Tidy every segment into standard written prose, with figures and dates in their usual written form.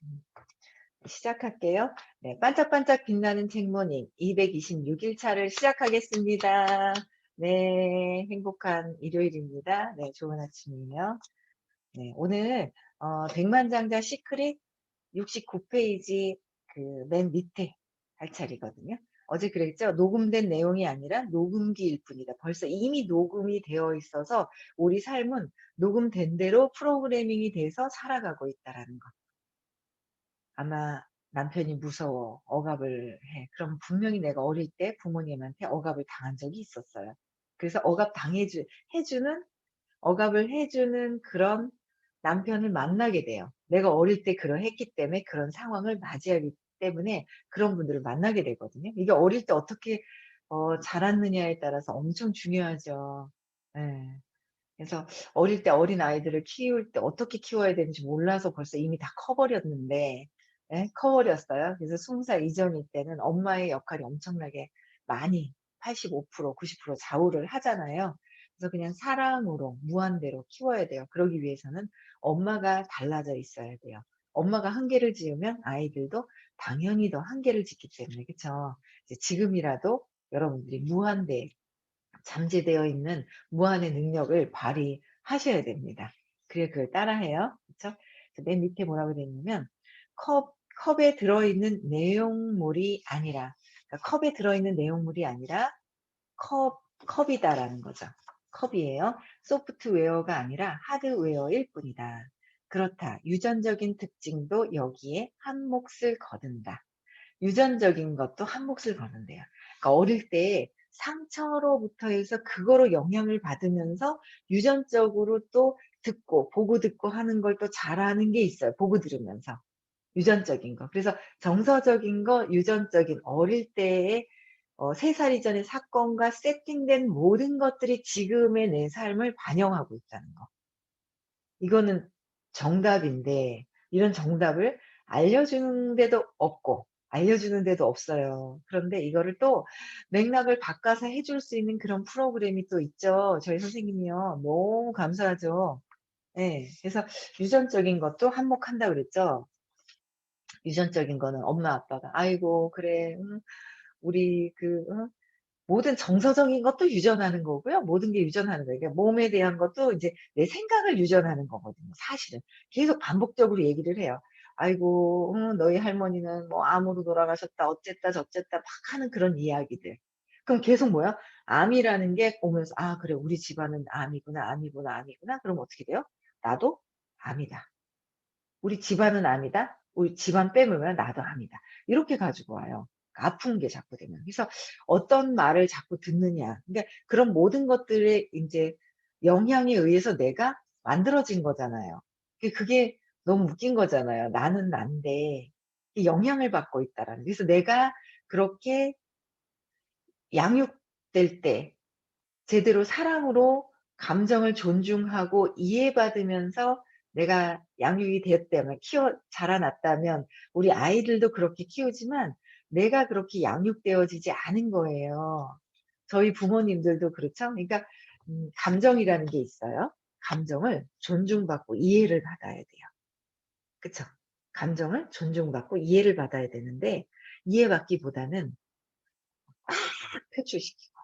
음, 시작할게요. 네, 반짝반짝 빛나는 책모닝 226일 차를 시작하겠습니다. 네, 행복한 일요일입니다. 네, 좋은 아침이에요. 네, 오늘 백만장자 시크릿 69페이지 그 맨 밑에 할 차례거든요. 어제 그랬죠? 녹음된 내용이 아니라 녹음기일 뿐이다. 벌써 이미 녹음이 되어 있어서 우리 삶은 녹음된 대로 프로그래밍이 돼서 살아가고 있다라는 거. 아마 남편이 무서워 억압을 해. 그럼 분명히 내가 어릴 때 부모님한테 억압을 당한 적이 있었어요. 그래서 해주는, 억압을 해주는 그런 남편을 만나게 돼요. 내가 어릴 때 그러했기 때문에 그런 상황을 맞이하기 때문에 그런 분들을 만나게 되거든요. 이게 어릴 때 어떻게 자랐느냐에 따라서 엄청 중요하죠. 예. 그래서 어릴 때 어린아이들을 키울 때 어떻게 키워야 되는지 몰라서 벌써 이미 다 커버렸는데, 예? 커버렸어요. 그래서 20살 이전일 때는 엄마의 역할이 엄청나게 많이 85%, 90% 좌우를 하잖아요. 그래서 그냥 사랑으로 무한대로 키워야 돼요. 그러기 위해서는 엄마가 달라져 있어야 돼요. 엄마가 한계를 지으면 아이들도 당연히 더 한계를 짓기 때문에, 그쵸? 이제 지금이라도 여러분들이 무한대 잠재되어 있는 무한의 능력을 발휘하셔야 됩니다. 그래 그걸 따라해요. 그쵸? 맨 밑에 뭐라고 되어 있냐면 컵에 들어있는 내용물이 아니라, 그러니까 컵에 들어있는 내용물이 아니라 컵이다라는 거죠. 컵이에요. 소프트웨어가 아니라 하드웨어일 뿐이다. 그렇다. 유전적인 특징도 여기에 한 몫을 거둔다. 유전적인 것도 한 몫을 거는데요. 그러니까 어릴 때 상처로부터 해서 그거로 영향을 받으면서 유전적으로 또 듣고 보고 듣고 하는 걸 또 잘하는 게 있어요. 보고 들으면서. 유전적인 거. 그래서 정서적인 거, 유전적인 어릴 때의 3살 이전의 사건과 세팅된 모든 것들이 지금의 내 삶을 반영하고 있다는 거. 이거는 정답인데 이런 정답을 알려주는 데도 없고 알려주는 데도 없어요. 그런데 이거를 또 맥락을 바꿔서 해줄 수 있는 그런 프로그램이 또 있죠. 저희 선생님이요. 너무 감사하죠. 예. 그래서 유전적인 것도 한몫한다고 그랬죠. 유전적인 거는 엄마 아빠가 "아이고 그래 우리 모든 정서적인 것도 유전하는 거고요. 모든 게 유전하는 거예요. 그러니까 몸에 대한 것도 이제 내 생각을 유전하는 거거든요, 사실은. 계속 반복적으로 얘기를 해요. "아이고 너희 할머니는 뭐 암으로 돌아가셨다. 어쨌다 저쨌다." 막 하는 그런 이야기들. 그럼 계속 뭐야? 암이라는 게 오면서 '아 그래 우리 집안은 암이구나, 암이구나, 암이구나.' 그럼 어떻게 돼요? '나도 암이다. 우리 집안은 암이다. 우리 집안 빼놓으면 나도 암이다.' 이렇게 가지고 와요. 아픈 게 자꾸 되면. 그래서 어떤 말을 자꾸 듣느냐. 그러니까 그런 모든 것들의 인제 영향에 의해서 내가 만들어진 거잖아요. 그게 너무 웃긴 거잖아요. 나는 난데 이 영향을 받고 있다라는. 그래서 내가 그렇게 양육될 때 제대로 사랑으로 감정을 존중하고 이해받으면서 내가 양육이 되었다면 자라났다면 우리 아이들도 그렇게 키우지만 내가 그렇게 양육되어지지 않은 거예요. 저희 부모님들도 그렇죠. 그러니까 감정이라는 게 있어요. 감정을 존중받고 이해를 받아야 돼요. 그쵸? 감정을 존중받고 이해를 받아야 되는데 이해받기보다는 막 표출시키고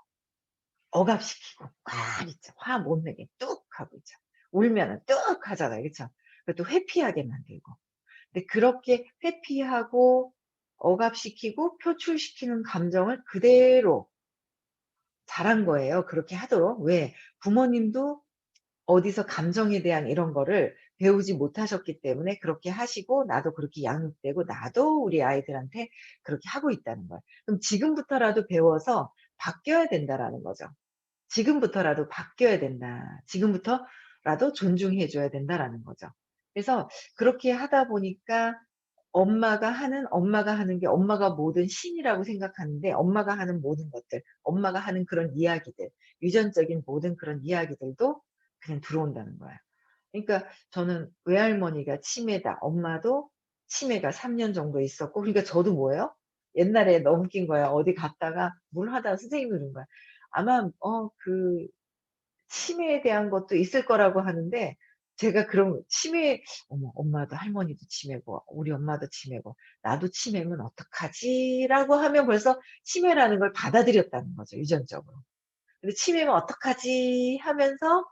억압시키고 막 있죠. 화 못 내게 뚝 하고 있죠. 울면은 뚝 하잖아요. 그쵸? 그것도 회피하게 만들고. 근데 그렇게 회피하고 억압시키고 표출시키는 감정을 그대로 자란 거예요. 그렇게 하도록. 왜? 부모님도 어디서 감정에 대한 이런 거를 배우지 못하셨기 때문에 그렇게 하시고 나도 그렇게 양육되고 나도 우리 아이들한테 그렇게 하고 있다는 거예요. 그럼 지금부터라도 배워서 바뀌어야 된다라는 거죠. 지금부터라도 바뀌어야 된다. 지금부터라도 존중해 줘야 된다라는 거죠. 그래서 그렇게 하다 보니까 엄마가 하는 게 엄마가 모든 신이라고 생각하는데 엄마가 하는 모든 것들, 엄마가 하는 그런 이야기들, 유전적인 모든 그런 이야기들도 그냥 들어온다는 거예요. 그러니까 저는 외할머니가 치매다. 엄마도 치매가 3년 정도 있었고 그러니까 저도 뭐예요? 옛날에 너무 웃긴 거야. 어디 갔다가 뭘 하다가 선생님이 그러는 거야. 아마 치매에 대한 것도 있을 거라고 하는데 제가 그럼 치매, 어머, 엄마도 할머니도 치매고 우리 엄마도 치매고 나도 치매면 어떡하지라고 하면 벌써 치매라는 걸 받아들였다는 거죠, 유전적으로. 근데 치매면 어떡하지 하면서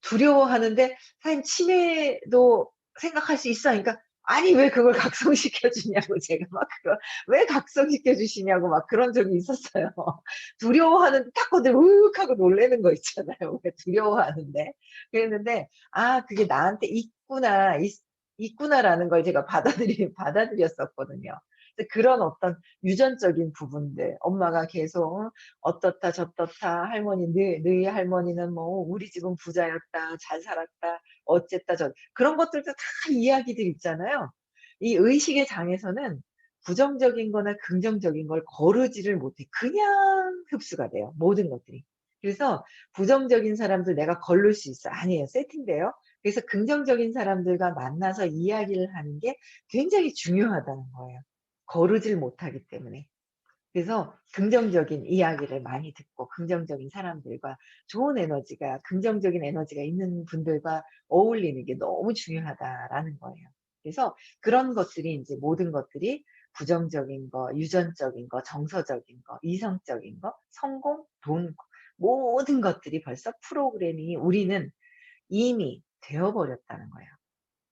두려워하는데, 선생님 치매도 생각할 수 있어 하니까 아니 왜 그걸 각성시켜 주냐고, 제가 막 그거 왜 각성시켜 주시냐고 막 그런 적이 있었어요. 두려워하는데 딱 보더니 으윽 하고 놀라는 거 있잖아요, 왜 두려워하는데. 그랬는데 '아 그게 나한테 있구나'라는 걸 제가 받아들였었거든요. 근데 그런 어떤 유전적인 부분들, 엄마가 계속 어떻다 저떻다, 할머니 너희 할머니는 뭐 우리 집은 부자였다, 잘 살았다, 어쨌다 그런 것들도 다 이야기들 있잖아요. 이 의식의 장에서는 부정적인 거나 긍정적인 걸 거르지를 못해. 그냥 흡수가 돼요, 모든 것들이. 그래서 부정적인 사람들 내가 거를 수 있어. 아니에요. 세팅돼요. 그래서 긍정적인 사람들과 만나서 이야기를 하는 게 굉장히 중요하다는 거예요, 거르질 못하기 때문에. 그래서 긍정적인 이야기를 많이 듣고 긍정적인 사람들과 좋은 에너지가 긍정적인 에너지가 있는 분들과 어울리는 게 너무 중요하다라는 거예요. 그래서 그런 것들이 인제 모든 것들이 부정적인 거, 유전적인 거, 정서적인 거, 이성적인 거, 성공, 돈, 모든 것들이 벌써 프로그래밍이 우리는 이미 되어 버렸다는 거예요.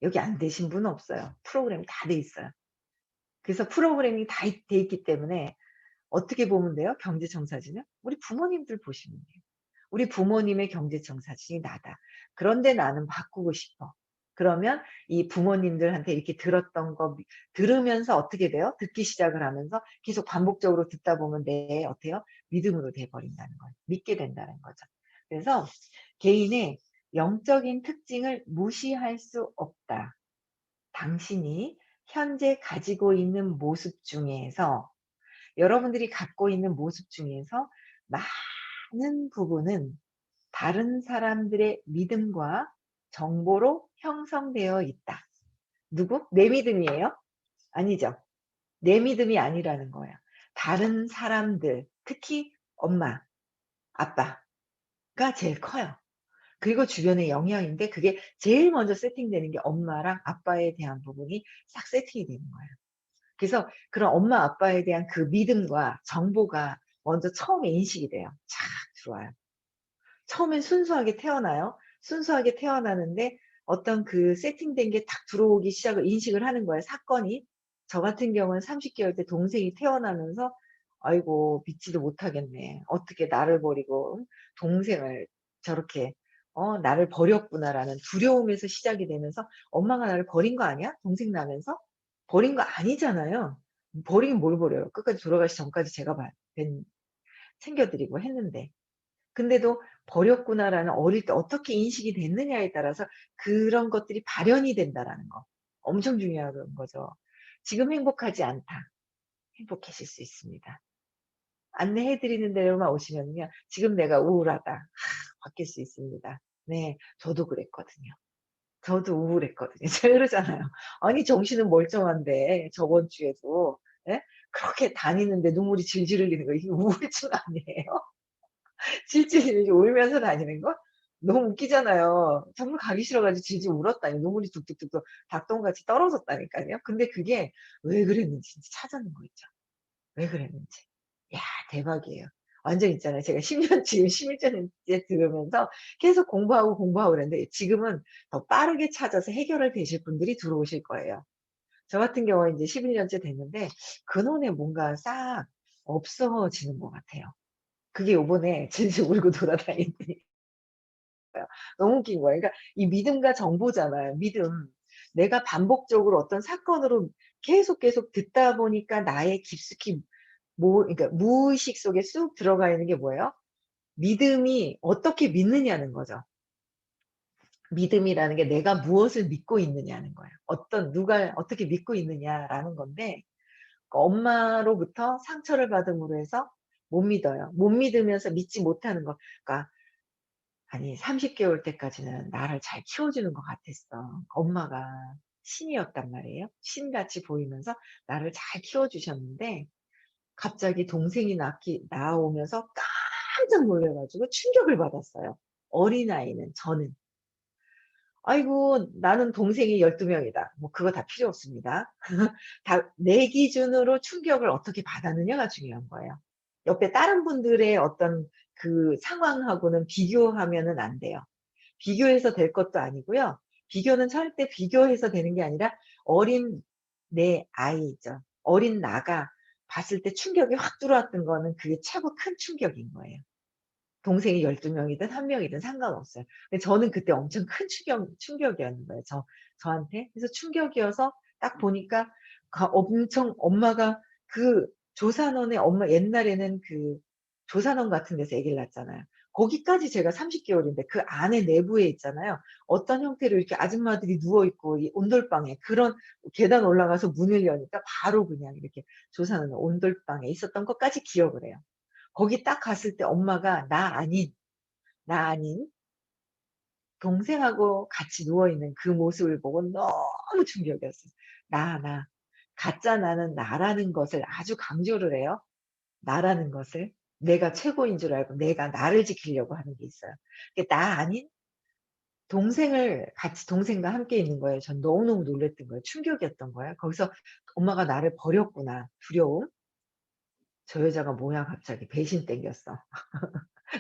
여기 안 되신 분은 없어요. 프로그램이 다 돼 있어요. 그래서 프로그래밍이 다 돼 있기 때문에 어떻게 보면 돼요? 경제청사진은? 우리 부모님들 보시면 돼요. 우리 부모님의 경제청사진이 나다. 그런데 나는 바꾸고 싶어. 그러면 이 부모님들한테 이렇게 들었던 거 들으면서 어떻게 돼요? 듣기 시작을 하면서 계속 반복적으로 듣다 보면 내 어때요? 믿음으로 돼 버린다는 거예요. 믿게 된다는 거죠. 그래서 개인의 영적인 특징을 무시할 수 없다. 당신이 현재 가지고 있는 모습 중에서, 여러분들이 갖고 있는 모습 중에서 많은 부분은 다른 사람들의 믿음과 정보로 형성되어 있다. 누구? 내 믿음이에요? 아니죠. 내 믿음이 아니라는 거예요. 다른 사람들, 특히 엄마, 아빠가 제일 커요. 그리고 주변의 영향인데 그게 제일 먼저 세팅되는 게 엄마랑 아빠에 대한 부분이 싹 세팅이 되는 거예요. 그래서 그런 엄마 아빠에 대한 그 믿음과 정보가 먼저 처음에 인식이 돼요. 착 들어와요. 처음엔 순수하게 태어나요. 순수하게 태어나는데 어떤 그 세팅된 게 딱 들어오기 시작을 인식을 하는 거예요, 사건이. 저 같은 경우는 30 개월 때 동생이 태어나면서 '아이고 믿지도 못하겠네. 어떻게 나를 버리고 동생을 저렇게 나를 버렸구나.'라는 두려움에서 시작이 되면서 '엄마가 나를 버린 거 아니야? 동생 나면서?' 버린 거 아니잖아요. 버리긴 뭘 버려요. 끝까지 돌아가시 전까지 제가 챙겨 드리고 했는데. 근데도 '버렸구나.'라는, 어릴 때 어떻게 인식이 됐느냐에 따라서 그런 것들이 발현이 된다라는 거. 엄청 중요한 거죠. 지금 행복하지 않다. 행복해질 수 있습니다. 안내해 드리는 데로만 오시면요, 지금 내가 우울하다. 바뀔 수 있습니다. 네. 저도 그랬거든요. 저도 우울했거든요. 제가 그러잖아요. 아니 정신은 멀쩡한데 저번 주에도, 예? 그렇게 다니는데 눈물이 질질 흘리는 거 이게 우울증 아니에요? 질질 울면서 다니는 거? 너무 웃기잖아요. 정말 가기 싫어 가지고 질질 울었다니, 눈물이 뚝뚝뚝뚝 닭똥같이 떨어졌다니까요. 근데 그게 왜 그랬는지 인제 찾아낸 거 있죠. 왜 그랬는지. 야 대박이에요. 완전 있잖아요. 제가 10년 지금 11 년째 들으면서 계속 공부하고 그랬는데 지금은 더 빠르게 찾아서 해결을 되실 분들이 들어오실 거예요. 저 같은 경우는 이제 11 년째 됐는데 근원에 뭔가 싹 없어지는 것 같아요. 그게 요번에 질질 울고 돌아다니더니 너무 웃긴 거예요. 그러니까 이 믿음과 정보잖아요. 믿음. 내가 반복적으로 어떤 사건으로 계속 듣다 보니까 나의 깊숙이 그러니까 무의식 속에 쑥 들어가 있는 게 뭐예요? 믿음이 어떻게 믿느냐는 거죠. 믿음이라는 게 내가 무엇을 믿고 있느냐는 거예요. 누가 어떻게 믿고 있느냐라는 건데, 엄마로부터 상처를 받음으로 해서 못 믿어요. 못 믿으면서 믿지 못하는 거. 그러니까 아니 30 개월 때까지는 나를 잘 키워주는 것 같았어. 엄마가 신이었단 말이에요. 신같이 보이면서 나를 잘 키워주셨는데 갑자기 동생이 나오면서 깜짝 놀라 가지고 충격을 받았어요. 어린아이는 저는. "아이고 나는 동생이 12 명이다." 뭐 그거 다 필요 없습니다. 다 내 기준으로 충격을 어떻게 받았느냐가 중요한 거예요. 옆에 다른 분들의 어떤 그 상황하고는 비교하면은 안 돼요. 비교해서 될 것도 아니고요. 비교는 절대 비교해서 되는 게 아니라 어린 내 아이죠. 어린 나가 봤을 때 충격이 확 들어왔던 거는 그게 최고 큰 충격인 거예요. 동생이 12 명이든 1 명이든 상관없어요. 근데 저는 그때 엄청 큰 충격이었는 거예요, 저한테. 그래서 충격이어서 딱 보니까 엄청 엄마가 그 조산원의 엄마 옛날에는 그 조산원 같은 데서 아기를 낳잖아요. 거기까지 제가 30 개월인데 그 안에 내부에 있잖아요. 어떤 형태로 이렇게 아줌마들이 누워 있고 이 온돌방에 그런 계단 올라가서 문을 여니까 바로 그냥 이렇게 조산원의 온돌방에 있었던 것까지 기억을 해요. 거기 딱 갔을 때 엄마가 나 아닌 동생하고 같이 누워 있는 그 모습을 보고 너무 충격이었어요. 나. 가짜 나는 나라는 것을 아주 강조를 해요. 나라는 것을. 내가 최고인 줄 알고 내가 나를 지키려고 하는 게 있어요. 그게 나 아닌 동생을 같이 동생과 함께 있는 거예요. 전 너무너무 놀랐던 거예요. 충격이었던 거예요. 거기서 '엄마가 나를 버렸구나.' 두려움. '저 여자가 뭐야 갑자기 배신 땡겼어.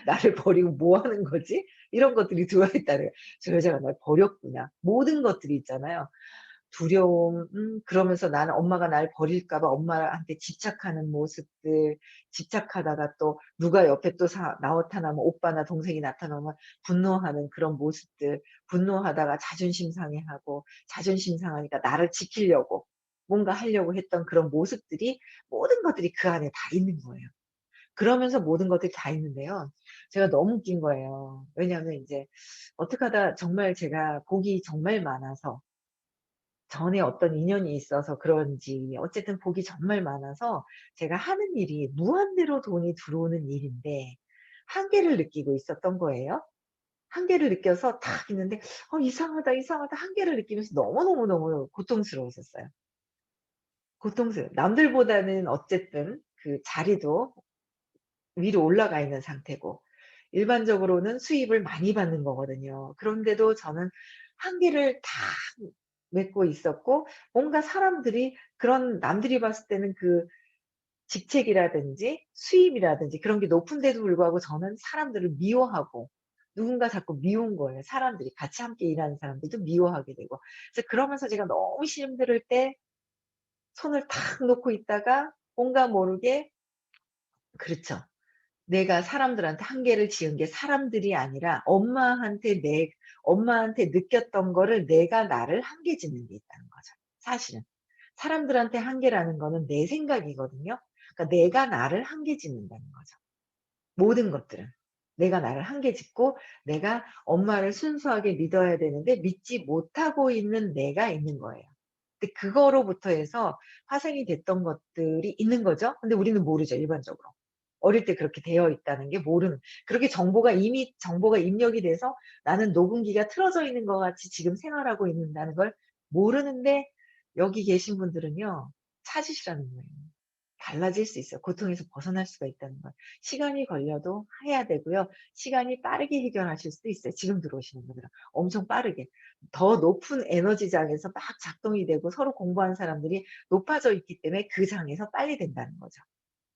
나를 버리고 뭐 하는 거지?' 이런 것들이 들어있다는 거예요. '저 여자가 날 버렸구나.' 모든 것들이 있잖아요. 두려움, 그러면서 나는 엄마가 날 버릴까 봐 엄마한테 집착하는 모습들, 집착하다가 또 누가 옆에 또 나타나면 오빠나 동생이 나타나면 분노하는 그런 모습들, 분노하다가 자존심 상해하고 자존심 상하니까 나를 지키려고 뭔가 하려고 했던 그런 모습들이 모든 것들이 그 안에 다 있는 거예요. 그러면서 모든 것들이 다 있는데요. 제가 너무 웃긴 거예요. 왜냐하면 인제 어떻게 하다 정말 제가 복이 정말 많아서 전에 어떤 인연이 있어서 그런지 어쨌든 복이 정말 많아서 제가 하는 일이 무한대로 돈이 들어오는 일인데 한계를 느끼고 있었던 거예요. 한계를 느껴서 탁 있는데 '이상하다, 이상하다.' 한계를 느끼면서 너무너무너무 고통스러웠었어요. 남들보다는 어쨌든 그 자리도 위로 올라가 있는 상태고 일반적으로는 수입을 많이 받는 거거든요. 그런데도 저는 한계를 다 맺고 있었고 뭔가 사람들이 그런 남들이 봤을 때는 그 직책이라든지 수입이라든지 그런 게 높은데도 불구하고 저는 사람들을 미워하고 누군가 자꾸 미운 거예요. 사람들이 같이 함께 일하는 사람들도 미워하게 되고. 그래서 그러면서 제가 너무 힘들 때 손을 탁 놓고 있다가 뭔가 모르게 그렇죠. 내가 사람들한테 한계를 지은 게 사람들이 아니라 엄마한테 느꼈던 거를 내가 나를 한계 짓는 게 있다는 거죠 사실은. 사람들한테 한계라는 거는 내 생각이거든요. 그러니까 내가 나를 한계 짓는다는 거죠. 모든 것들은. 내가 나를 한계 짓고 내가 엄마를 순수하게 믿어야 되는데 믿지 못하고 있는 내가 있는 거예요. 근데 그거로부터 해서 파생이 됐던 것들이 있는 거죠. 근데 우리는 모르죠 일반적으로. 어릴 때 그렇게 되어 있다는 게 모르는 그렇게 이미 정보가 입력이 돼서 나는 녹음기가 틀어져 있는 것 같이 지금 생활하고 있는다는 걸 모르는데 여기 계신 분들은요. 찾으시라는 거예요. 달라질 수 있어요. 고통에서 벗어날 수가 있다는 걸. 시간이 걸려도 해야 되고요. 시간이 빠르게 해결하실 수도 있어요. 지금 들어오시는 분들은. 엄청 빠르게. 더 높은 에너지장에서 막 작동이 되고 서로 공부하는 사람들이 높아져 있기 때문에 그 장에서 빨리 된다는 거죠.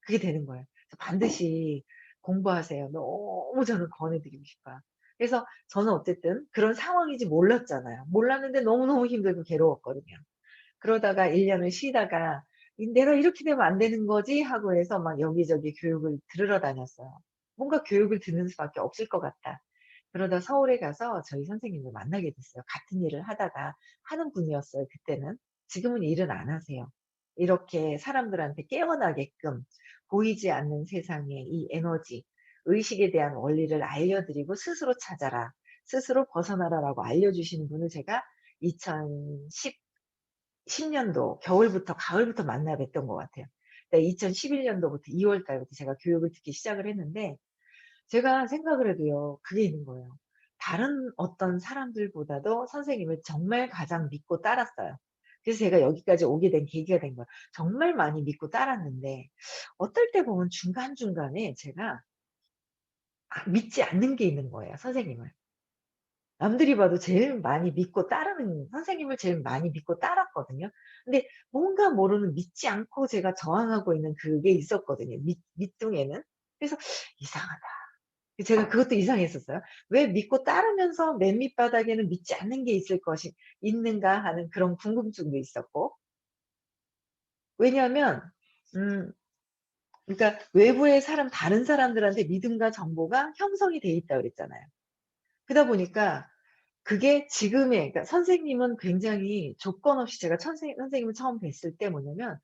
그게 되는 거예요. 그래서 반드시 공부하세요. 너무 저는 권해 드리고 싶어요. 그래서 저는 어쨌든 그런 상황인지 몰랐잖아요. 몰랐는데 너무너무 힘들고 괴로웠거든요. 그러다가 1 년을 쉬다가 '내가 이렇게 되면 안 되는 거지.' 하고 해서 막 여기저기 교육을 들으러 다녔어요. 뭔가 교육을 듣는 수밖에 없을 것 같다. 그러다 서울에 가서 저희 선생님을 만나게 됐어요. 같은 일을 하다가 하는 분이었어요 그때는. 지금은 일은 안 하세요. 이렇게 사람들한테 깨어나게끔 보이지 않는 세상의 이 에너지, 의식에 대한 원리를 알려드리고 "스스로 찾아라. 스스로 벗어나라."라고 알려주시는 분을 제가 2010 년도 겨울부터 가을부터 만나 뵀던 것 같아요. 그러니까 2011 년도부터 2월 달부터 제가 교육을 듣기 시작을 했는데 제가 생각을 해도요. 그게 있는 거예요. 다른 어떤 사람들보다도 선생님을 정말 가장 믿고 따랐어요. 그래서 제가 여기까지 오게 된 계기가 된 거예요. 정말 많이 믿고 따랐는데 어떨 때 보면 중간중간에 제가 믿지 않는 게 있는 거예요, 선생님을. 남들이 봐도 제일 많이 믿고 따르는 선생님을 제일 많이 믿고 따랐거든요. 근데 뭔가 모르는 믿지 않고 제가 저항하고 있는 그게 있었거든요, 밑둥에는. 그래서 '이상하다.' 제가 그것도 이상했었어요. '왜 믿고 따르면서 맨 밑바닥에는 믿지 않는 게 있을 것이 있는가.' 하는 그런 궁금증도 있었고. 왜냐하면 음 그러니까 외부의 사람 다른 사람들한테 믿음과 정보가 형성이 돼 있다고 그랬잖아요. 그러다 보니까 그게 지금의, 그러니까 선생님은 굉장히 조건 없이, 제가 선생님을 처음 뵀을 때 뭐냐면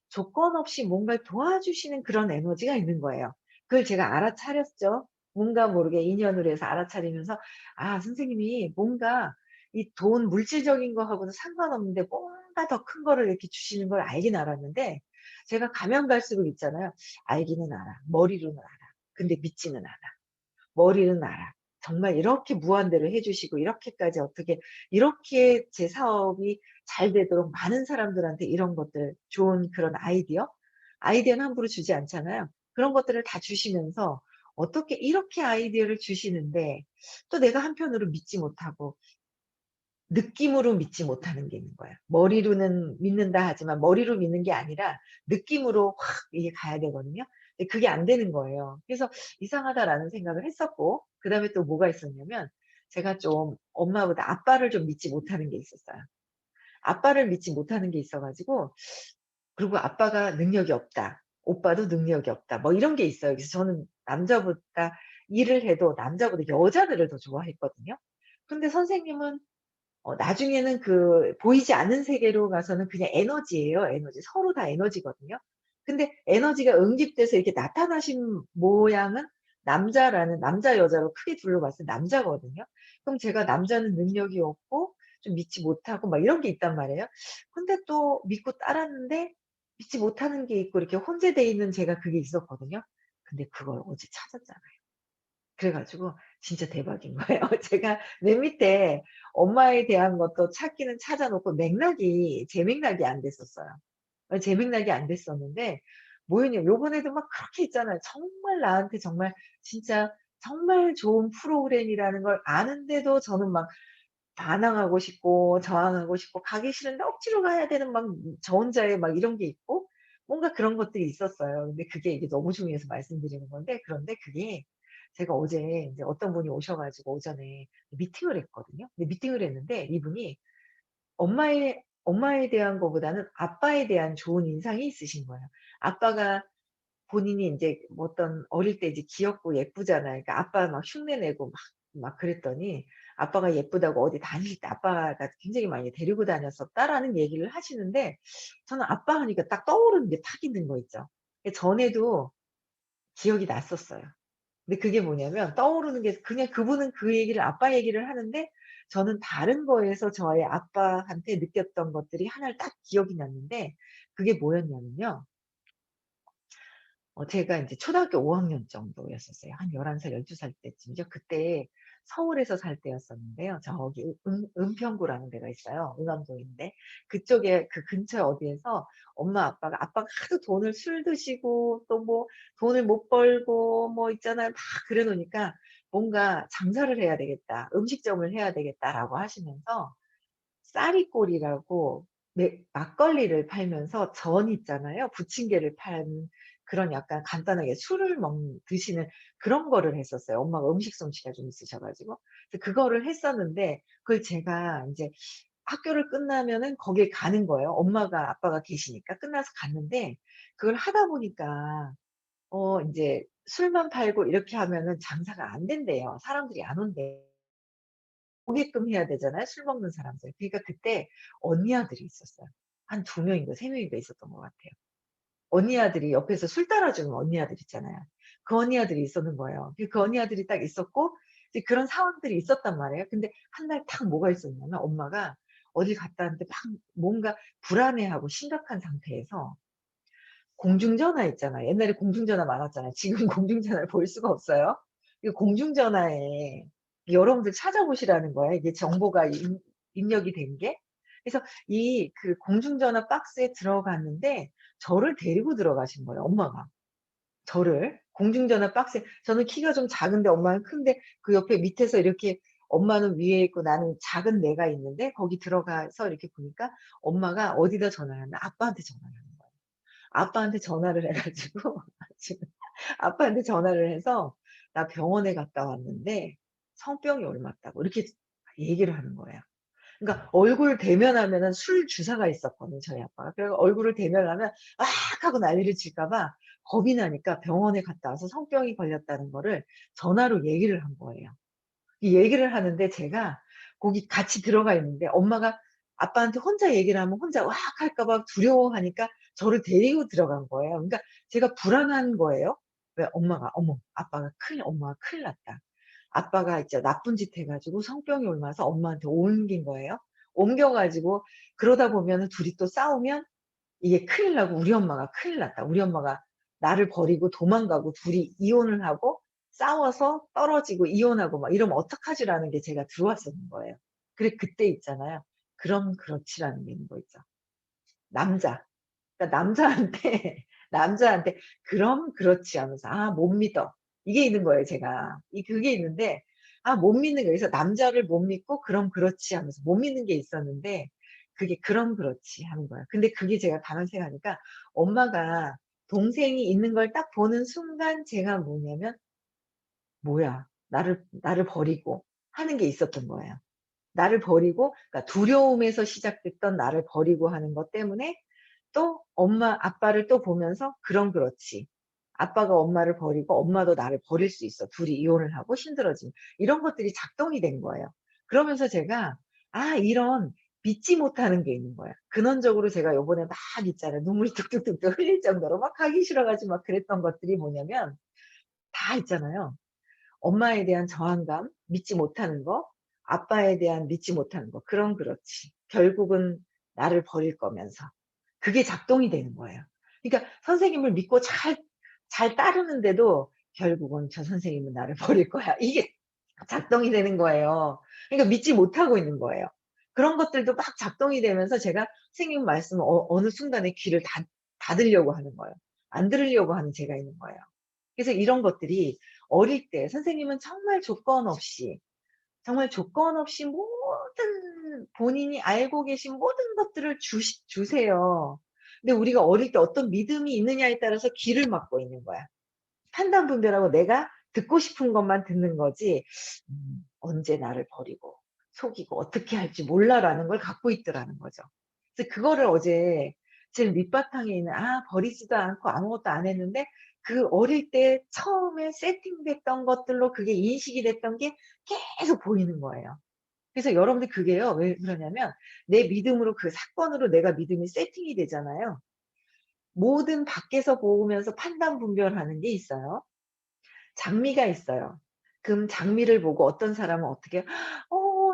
조건 없이 뭔가를 도와주시는 그런 에너지가 있는 거예요. 그걸 제가 알아차렸죠. 뭔가 모르게 인연으로 해서 알아차리면서 '아 선생님이 뭔가 이 돈 물질적인 거하고는 상관없는데 뭔가 더 큰 거를 이렇게 주시는 걸 알긴 알았는데, 제가 가면 갈수록 있잖아요. 알기는 알아. 머리로는 알아. 근데 믿지는 않아. 머리는 알아. 정말 이렇게 무한대로 해 주시고 이렇게까지 어떻게 이렇게 제 사업이 잘 되도록 많은 사람들한테 이런 것들, 좋은 그런 아이디어는 함부로 주지 않잖아요. 그런 것들을 다 주시면서 어떻게 이렇게 아이디어를 주시는데 또 내가 한편으로 믿지 못하고 느낌으로 믿지 못하는 게 있는 거예요. 머리로는 믿는다 하지만 머리로 믿는 게 아니라 느낌으로 확 이게 가야 되거든요. 근데 그게 안 되는 거예요. 그래서 '이상하다.'라는 생각을 했었고, 그다음에 또 뭐가 있었냐면 제가 좀 엄마보다 아빠를 좀 믿지 못하는 게 있었어요. 아빠를 믿지 못하는 게 있어 가지고, 그리고 '아빠가 능력이 없다. 오빠도 능력이 없다.' 뭐 이런 게 있어요. 그래서 저는 남자보다 일을 해도 남자보다 여자들을 더 좋아했거든요. 근데 선생님은 나중에는 그 보이지 않는 세계로 가서는 그냥 에너지예요, 에너지. 서로 다 에너지거든요. 근데 에너지가 응집돼서 이렇게 나타나신 모양은 남자 여자로 크게 둘러 봤을 때 남자거든요. 그럼 제가 남자는 능력이 없고 좀 믿지 못하고 막 이런 게 있단 말이에요. 근데 또 믿고 따랐는데 믿지 못하는 게 있고 이렇게 혼재돼 있는 제가 그게 있었거든요. 근데 그걸 어제 찾았잖아요. 그래 가지고 진짜 대박인 거예요. 제가 맨 밑에 엄마에 대한 것도 찾기는 찾아 놓고 제 맥락이 안 됐었어요. 제 맥락이 안 됐었는데 뭐였냐면 요번에도 막 그렇게 있잖아요. 정말 나한테 정말 진짜 정말 좋은 프로그램이라는 걸 아는데도 저는 막 반항하고 싶고 저항하고 싶고 가기 싫은데 억지로 가야 되는 막 저 혼자의 막 이런 게 있고 뭔가 그런 것들이 있었어요. 근데 그게 이게 너무 중요해서 말씀드리는 건데, 그런데 그게 제가 어제 인제 어떤 분이 오셔 가지고 오전에 미팅을 했거든요. 근데 미팅을 했는데 이분이 엄마에 대한 거보다는 아빠에 대한 좋은 인상이 있으신 거예요. 아빠가 본인이 인제 뭐 어떤 어릴 때 이제 귀엽고 예쁘잖아요. 그러니까 아빠 막 흉내 내고 막 그랬더니 아빠가 예쁘다고 어디 다닐 때 아빠가 굉장히 많이 데리고 다녔었다라는 얘기를 하시는데, 저는 아빠 하니까 딱 떠오르는 게 탁 있는 거 있죠. 전에도 기억이 났었어요. 근데 그게 뭐냐면 떠오르는 게 그냥 그분은 그 얘기를 아빠 얘기를 하는데 저는 다른 거에서 저의 아빠한테 느꼈던 것들이 하나를 딱 기억이 났는데, 그게 뭐였냐면요. 제가 인제 초등학교 5 학년 정도였었어요. 한 11 살 12살 때쯤이죠. 그때 서울에서 살 때였었는데요. 저기 은평구라는 데가 있어요. 응암동인데 그쪽에 그 근처에 어디에서 아빠가 하도 돈을 술 드시고 또 뭐 돈을 못 벌고 뭐 있잖아요. 막 그래 놓으니까 뭔가 '장사를 해야 되겠다. 음식점을 해야 되겠다.'라고 하시면서 쌀이골이라고 막걸리를 팔면서 전 있잖아요. 부침개를 파는 그런 약간 간단하게 술을 드시는 그런 거를 했었어요. 엄마가 음식 솜씨가 좀 있으셔 가지고. 그래서 그거를 했었는데 그걸 제가 인제 학교를 끝나면은 거기에 가는 거예요. 아빠가 계시니까. 끝나서 갔는데 그걸 하다 보니까 인제 술만 팔고 이렇게 하면은 장사가 안 된대요. 사람들이 안 온대요. 오게끔 해야 되잖아요, 술 먹는 사람들. 그러니까 그때 언니 아들이 있었어요. 한 2 명인가 3 명인가 있었던 것 같아요. 언니 아들이 옆에서 술 따라 주는 언니 아들 있잖아요. 그 언니 아들이 있었는 거예요. 그 언니 아들이 딱 있었고 이제 그런 상황들이 있었단 말이에요. 근데 한 날 딱 뭐가 있었냐면 엄마가 어딜 갔다 왔는데 막 뭔가 불안해하고 심각한 상태에서 공중전화 있잖아요. 옛날에 공중전화 많았잖아요. 지금 공중전화를 볼 수가 없어요. 이 공중전화에 여러분들 찾아보시라는 거예요. 이게 정보가 입력이 된 게. 그래서 이 그 공중전화 박스에 들어갔는데 저를 데리고 들어가신 거예요, 엄마가. 저를 공중전화 박스에, 저는 키가 좀 작은데 엄마는 큰데 그 옆에 밑에서 이렇게 엄마는 위에 있고 나는 작은 내가 있는데 거기 들어가서 이렇게 보니까 엄마가 어디다 전화를 하나? 아빠한테 전화를 하는 거예요. 아빠한테 전화를 해 가지고 지금 아빠한테 전화를 해서 "나 병원에 갔다 왔는데 성병이 옮았다."고 이렇게 얘기를 하는 거예요. 그러니까 얼굴 대면하면은 술 주사가 있었거든요, 저희 아빠가. 그래 얼굴을 대면하면 "악." 하고 난리를 칠까 봐 겁이 나니까 병원에 갔다 와서 성병이 걸렸다는 거를 전화로 얘기를 한 거예요. 이 얘기를 하는데 제가 거기 같이 들어가 있는데 엄마가 아빠한테 혼자 얘기를 하면 혼자 "으악." 할까 봐 두려워하니까 저를 데리고 들어간 거예요. 그러니까 제가 불안한 거예요. 왜 엄마가 "어머 아빠가 큰일 엄마가 큰일 났다." 아빠가 이제 나쁜 짓 해 가지고 성병이 옮아서 엄마한테 옮긴 거예요. 옮겨 가지고 그러다 보면은 둘이 또 싸우면 이게 큰일 나고 우리 엄마가 큰일 났다. 우리 엄마가 나를 버리고 도망가고 둘이 이혼을 하고 싸워서 떨어지고 이혼하고 막 이러면 어떡하지라는 게 제가 들어왔었는 거예요. 그래 그때 있잖아요. 그럼 그렇지라는 게 있는 거 있죠. 남자. 그러니까 남자한테 남자한테 "그럼 그렇지." 하면서 "아 못 믿어." 이게 있는 거예요 제가. 그게 있는데 못 믿는 거예요. 그래서 남자를 못 믿고 "그럼 그렇지." 하면서 못 믿는 게 있었는데 그게 "그럼 그렇지." 하는 거예요. 근데 그게 제가 가만 생각하니까 엄마가 동생이 있는 걸 딱 보는 순간 제가 뭐냐면 '뭐야 나를 버리고.' 하는 게 있었던 거예요. 나를 버리고 그러니까 두려움에서 시작됐던 나를 버리고 하는 것 때문에 또 엄마 아빠를 또 보면서 '그럼 그렇지. 아빠가 엄마를 버리고 엄마도 나를 버릴 수 있어. 둘이 이혼을 하고 힘들어지면.' 이런 것들이 작동이 된 거예요. 그러면서 제가 이런 믿지 못하는 게 있는 거야. 근원적으로 제가 요번에 막 있잖아요. 눈물이 뚝뚝뚝뚝 흘릴 정도로 막 하기 싫어 가지고 막 그랬던 것들이 뭐냐면 다 있잖아요. 엄마에 대한 저항감, 믿지 못하는 거, 아빠에 대한 믿지 못하는 거. 그럼 그렇지. 결국은 나를 버릴 거면서. 그게 작동이 되는 거예요. 그러니까 선생님을 믿고 잘 따르는데도 결국은 '저 선생님은 나를 버릴 거야.' 이게 작동이 되는 거예요. 그러니까 믿지 못하고 있는 거예요. 그런 것들도 막 작동이 되면서 제가 선생님 말씀을 어느 순간에 귀를 닫으려고 하는 거예요. 안 들으려고 하는 제가 있는 거예요. 그래서 이런 것들이 어릴 때 선생님은 정말 조건 없이 모든 본인이 알고 계신 모든 것들을 주세요. 근데 우리가 어릴 때 어떤 믿음이 있느냐에 따라서 귀를 막고 있는 거야. 판단 분별하고 내가 듣고 싶은 것만 듣는 거지 '언제 나를 버리고 속이고 어떻게 할지 몰라.'라는 걸 갖고 있더라는 거죠. 그래서 그거를 어제 제일 밑바탕에 있는 버리지도 않고 아무것도 안 했는데 그 어릴 때 처음에 세팅됐던 것들로 그게 인식이 됐던 게 계속 보이는 거예요. 그래서 여러분들 그게요 왜 그러냐면 내 믿음으로 그 사건으로 내가 믿음이 세팅이 되잖아요. 모든 밖에서 보면서 판단 분별하는 게 있어요. 장미가 있어요. 그럼 장미를 보고 어떤 사람은 어떻게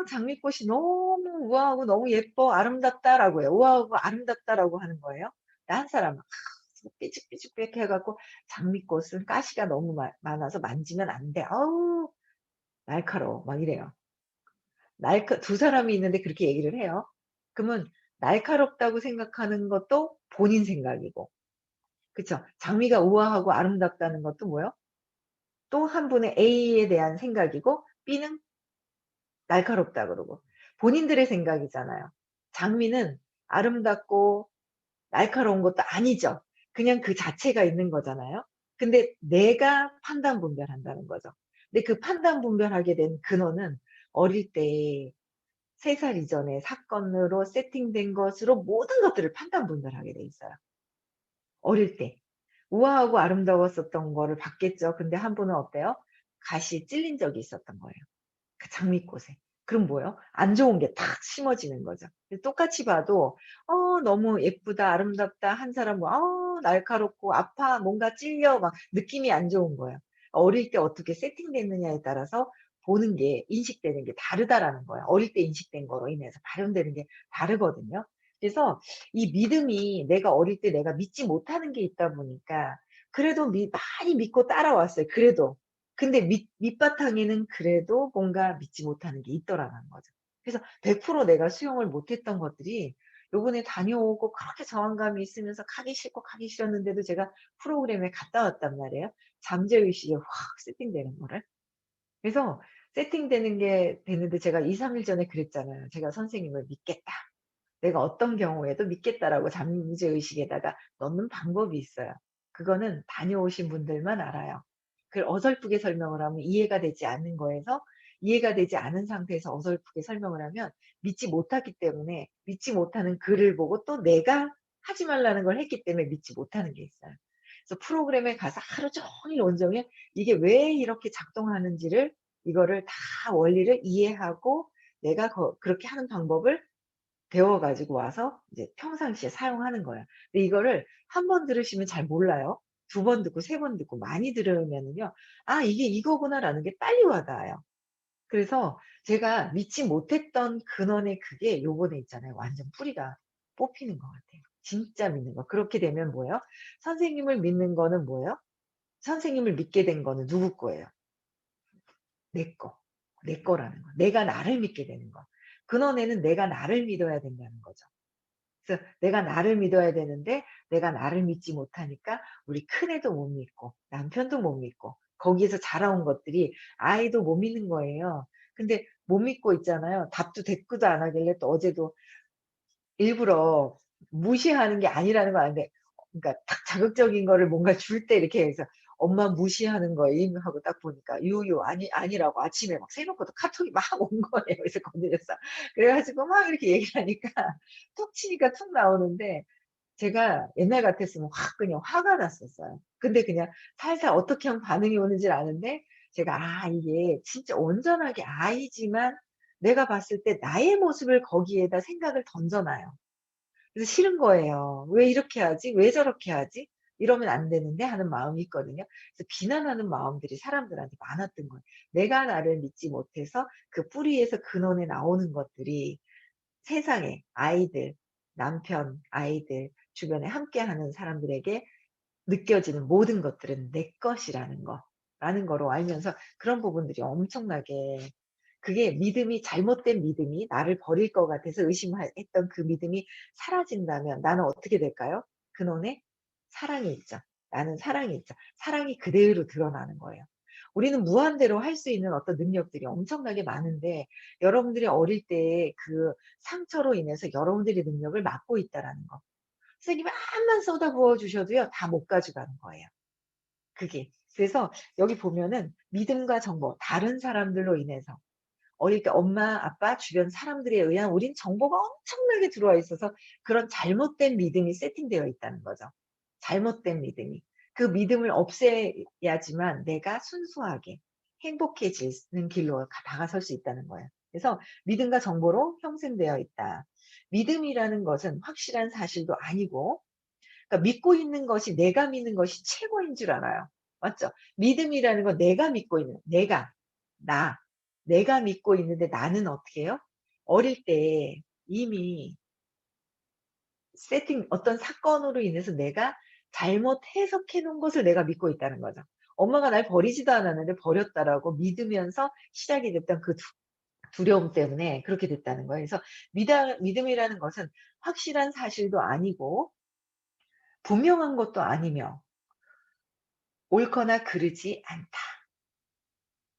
장미꽃이 너무 우아하고 너무 예뻐. 아름답다."라고 해요. 우아하고 아름답다라고 하는 거예요. 근데 한 사람은 삐죽삐죽삐죽 해 갖고 "장미꽃은 가시가 너무 많아서 만지면 안 돼. 아우 날카로워." 막 이래요. 두 사람이 있는데 그렇게 얘기를 해요. 그러면 날카롭다고 생각하는 것도 본인 생각이고 그쵸. 장미가 우아하고 아름답다는 것도 뭐예요? 또 한 분의 A에 대한 생각이고 B는 날카롭다 그러고 본인들의 생각이잖아요. 장미는 아름답고 날카로운 것도 아니죠. 그냥 그 자체가 있는 거잖아요. 근데 내가 판단 분별한다는 거죠. 근데 그 판단 분별하게 된 근원은 어릴 때 3살 이전의 사건으로 세팅된 것으로 모든 것들을 판단 분별하게 돼 있어요. 어릴 때. 우아하고 아름다웠었던 거를 봤겠죠. 근데 한 분은 어때요? 가시에 찔린 적이 있었던 거예요. 그 장미꽃에. 그럼 뭐예요? 안 좋은 게 탁 심어지는 거죠. 똑같이 봐도 너무 예쁘다, 아름답다 한 사람은 날카롭고 아파, 뭔가 찔려 막 느낌이 안 좋은 거예요. 어릴 때 어떻게 세팅됐느냐에 따라서 보는 게 인식되는 게 다르다라는 거예요. 어릴 때 인식된 거로 인해서 발현되는 게 다르거든요. 그래서 이 믿음이 내가 어릴 때 내가 믿지 못하는 게 있다 보니까 그래도 많이 믿고 따라왔어요 그래도. 근데 밑바탕에는 그래도 뭔가 믿지 못하는 게 있더라라는 거죠. 그래서 100% 내가 수용을 못 했던 것들이 요번에 다녀오고 그렇게 저항감이 있으면서 가기 싫었는데도 제가 프로그램에 갔다 왔단 말이에요. 잠재의식에 확 세팅되는 거를. 그래서 세팅되는 게 됐는데 제가 2-3일 전에 그랬잖아요. 제가 선생님을 믿겠다. 내가 어떤 경우에도 믿겠다라고 잠재의식에다가 넣는 방법이 있어요. 그거는 다녀오신 분들만 알아요. 그걸 어설프게 설명을 하면 이해가 되지 않는 거에서, 이해가 되지 않은 상태에서 어설프게 설명을 하면 믿지 못하기 때문에, 믿지 못하는 글을 보고 또 내가 하지 말라는 걸 했기 때문에 믿지 못하는 게 있어요. 그래서 프로그램에 가서 하루 종일 온종일 이게 왜 이렇게 작동하는지를, 이거를 다 원리를 이해하고 내가 그렇게 하는 방법을 배워 가지고 와서 이제 평상시에 사용하는 거예요. 근데 이거를 한 번 들으시면 잘 몰라요. 2번 듣고 3번 듣고 많이 들으면은요, '아 이게 이거구나.'라는 게 빨리 와 닿아요. 그래서 제가 믿지 못했던 근원의 그게 요번에 있잖아요. 완전 뿌리가 뽑히는 것 같아요. 진짜 믿는 거. 그렇게 되면 뭐예요? 선생님을 믿는 거는 뭐예요? 선생님을 믿게 된 거는 누구 거예요? 내 거. 내 거라는 거. 내가 나를 믿게 되는 거. 근원에는 내가 나를 믿어야 된다는 거죠. 그래서 내가 나를 믿어야 되는데 내가 나를 믿지 못하니까 우리 큰애도 못 믿고 남편도 못 믿고 거기에서 자라온 것들이 아이도 못 믿는 거예요. 근데 못 믿고 있잖아요. 답도 대꾸도 안 하길래 또 어제도 일부러 무시하는 게 아니라는 걸 아는데, 그러니까 딱 자극적인 거를 뭔가 줄 때 이렇게 해서 "엄마 무시하는 거임." 하고 딱 보니까 "유유 아니라고." 아침에 막 새 놓고도 카톡이 막 온 거예요. 그래서 건드렸어. 그래 가지고 막 이렇게 얘기를 하니까 툭 치니까 툭 나오는데, 제가 옛날 같았으면 확 그냥 화가 났었어요. 근데 그냥 살살 어떻게 하면 반응이 오는지를 아는데, 제가 이게 진짜 온전하게 아이지만 내가 봤을 때 나의 모습을 거기에다 생각을 던져 놔요. 그래서 싫은 거예요. '왜 이렇게 하지? 왜 저렇게 하지? 이러면 안 되는데.' 하는 마음이 있거든요. 그래서 비난하는 마음들이 사람들한테 많았던 거예요. 내가 나를 믿지 못해서 그 뿌리에서 근원에 나오는 것들이 세상에 아이들, 남편, 아이들, 주변에 함께하는 사람들에게 느껴지는 모든 것들은 내 것이라는 거라는 거로 알면서, 그런 부분들이 엄청나게, 그게 믿음이, 잘못된 믿음이 나를 버릴 것 같아서 의심했던 그 믿음이 사라진다면 나는 어떻게 될까요? 근원에 사랑이 있죠. 나는 사랑이 있죠. 사랑이 그대로 드러나는 거예요. 우리는 무한대로 할 수 있는 어떤 능력들이 엄청나게 많은데, 여러분들이 어릴 때 그 상처로 인해서 여러분들의 능력을 막고 있다라는 거. 선생님이 암만 쏟아부어 주셔도요 다 못 가져가는 거예요, 그게. 그래서 여기 보면은 믿음과 정보, 다른 사람들로 인해서 어릴 때 엄마, 아빠, 주변 사람들에 의한 우린 정보가 엄청나게 들어와 있어서 그런 잘못된 믿음이 세팅되어 있다는 거죠. 잘못된 믿음이. 그 믿음을 없애야지만 내가 순수하게 행복해지는 길로 다가설 수 있다는 거예요. 그래서 믿음과 정보로 형성되어 있다. 믿음이라는 것은 확실한 사실도 아니고, 그러니까 믿고 있는 것이, 내가 믿는 것이 최고인 줄 알아요. 맞죠? 믿음이라는 건 내가 믿고 있는, 나, 내가 믿고 있는데 나는 어떻게 해요? 어릴 때 이미 어떤 사건으로 인해서 내가 잘못 해석해 놓은 것을 내가 믿고 있다는 거죠. 엄마가 날 버리지도 않았는데 버렸다라고 믿으면서 시작이 됐던 그 두려움 때문에 그렇게 됐다는 거예요. 그래서 믿음이라는 것은 확실한 사실도 아니고 분명한 것도 아니며 옳거나 그르지 않다.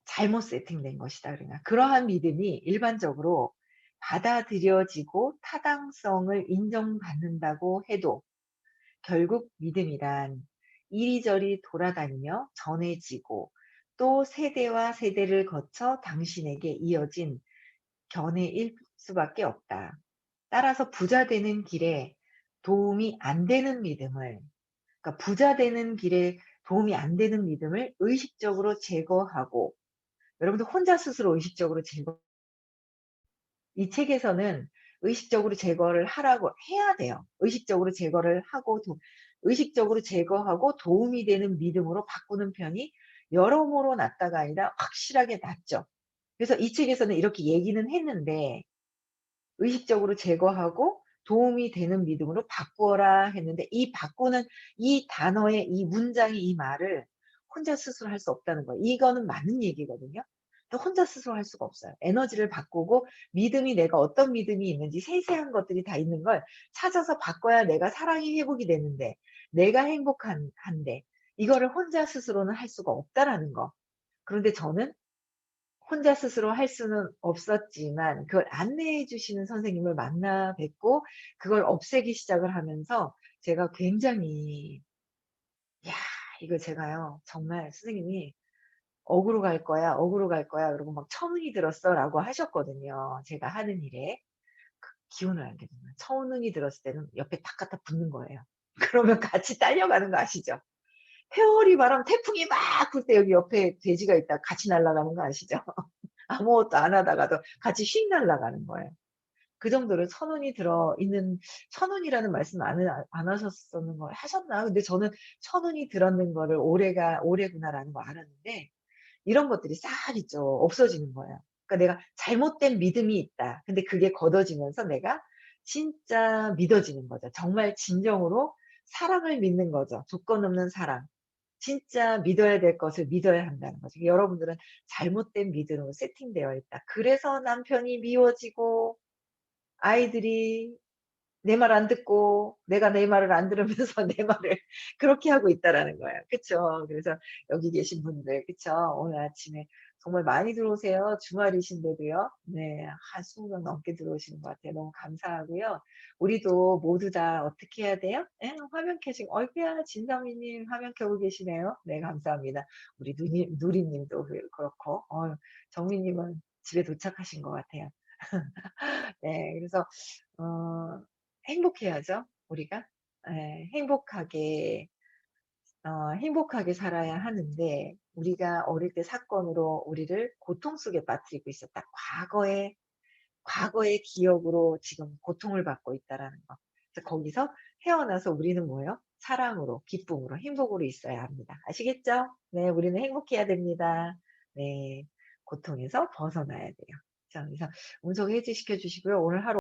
잘못 세팅된 것이다. 그러나 그러한 믿음이 일반적으로 받아들여지고 타당성을 인정받는다고 해도 결국 믿음이란 이리저리 돌아다니며 전해지고 또 세대와 세대를 거쳐 당신에게 이어진 견해일 수밖에 없다. 따라서 부자 되는 길에 도움이 안 되는 믿음을, 그러니까 부자 되는 길에 도움이 안 되는 믿음을 의식적으로 제거하고, 여러분들 혼자 스스로 의식적으로 이 책에서는 의식적으로 제거를 하라고 해야 돼요. 의식적으로 제거를 하고 의식적으로 제거하고 도움이 되는 믿음으로 바꾸는 편이 여러모로 낫다가 아니라 확실하게 낫죠. 그래서 이 책에서는 이렇게 얘기는 했는데, 의식적으로 제거하고 도움이 되는 믿음으로 바꾸어라 했는데, 이 바꾸는 이 단어의 이 문장의 이 말을 혼자 스스로 할 수 없다는 거예요. 이거는 맞는 얘기거든요. 근데 혼자 스스로 할 수가 없어요. 에너지를 바꾸고 믿음이, 내가 어떤 믿음이 있는지 세세한 것들이 다 있는 걸 찾아서 바꿔야 내가 사랑이 회복이 되는데, 내가 한데 이거를 혼자 스스로는 할 수가 없다라는 거. 그런데 저는 혼자 스스로 할 수는 없었지만 그걸 안내해 주시는 선생님을 만나 뵙고 그걸 없애기 시작을 하면서 제가 굉장히 야 이거 제가요 정말 선생님이 "억으로 갈 거야, 억으로 갈 거야." 그러고 막 "천운이 들었어."라고 하셨거든요, 제가 하는 일에. 그 기운을 알게 되면 천운이 들었을 때는 옆에 딱 갖다 붙는 거예요. 그러면 같이 딸려가는 거 아시죠? 회오리 바람 태풍이 막 불 때 여기 옆에 돼지가 있다가 같이 날아가는 거 아시죠? 아무것도 안 하다가도 같이 휙 날아가는 거예요. 그 정도로 천운이 들어 있는 천운이라는 말씀 안 하셨었는 걸 하셨나? 근데 저는 천운이 들었는 거를 올해구나라는 거 알았는데 이런 것들이 싹 있죠. 없어지는 거예요. 그러니까 내가 잘못된 믿음이 있다. 근데 그게 걷어지면서 내가 진짜 믿어지는 거죠. 정말 진정으로 사랑을 믿는 거죠. 조건 없는 사랑. 진짜 믿어야 될 것을 믿어야 한다는 거죠. 여러분들은 잘못된 믿음으로 세팅되어 있다. 그래서 남편이 미워지고 아이들이 내 말 안 듣고 내가 내 말을 안 들으면서 내 말을 그렇게 하고 있다라는 거예요. 그쵸? 그래서 여기 계신 분들 그쵸? 오늘 아침에 정말 많이 들어오세요. 주말이신데도요. 네. 한 20명 넘게 들어오시는 것 같아요. 너무 감사하고요. 우리도 모두 다 어떻게 해야 돼요? 예 화면 켜시고 어이구야 진성이 님 화면 켜고 계시네요. 네 감사합니다. 우리 누리 님도 그렇고 정미 님은 집에 도착하신 것 같아요. 네. 그래서 어 행복해야죠, 우리가. 예. 행복하게 살아야 하는데 우리가 어릴 때 사건으로 우리를 고통 속에 빠뜨리고 있었다. 과거의 기억으로 지금 고통을 받고 있다라는 거. 그래서 거기서 헤어나서 우리는 뭐예요? 사랑으로, 기쁨으로, 행복으로 있어야 합니다. 아시겠죠? 네. 우리는 행복해야 됩니다. 네. 고통에서 벗어나야 돼요. 자 그래서 음성 해지시켜 주시고요. 오늘 하루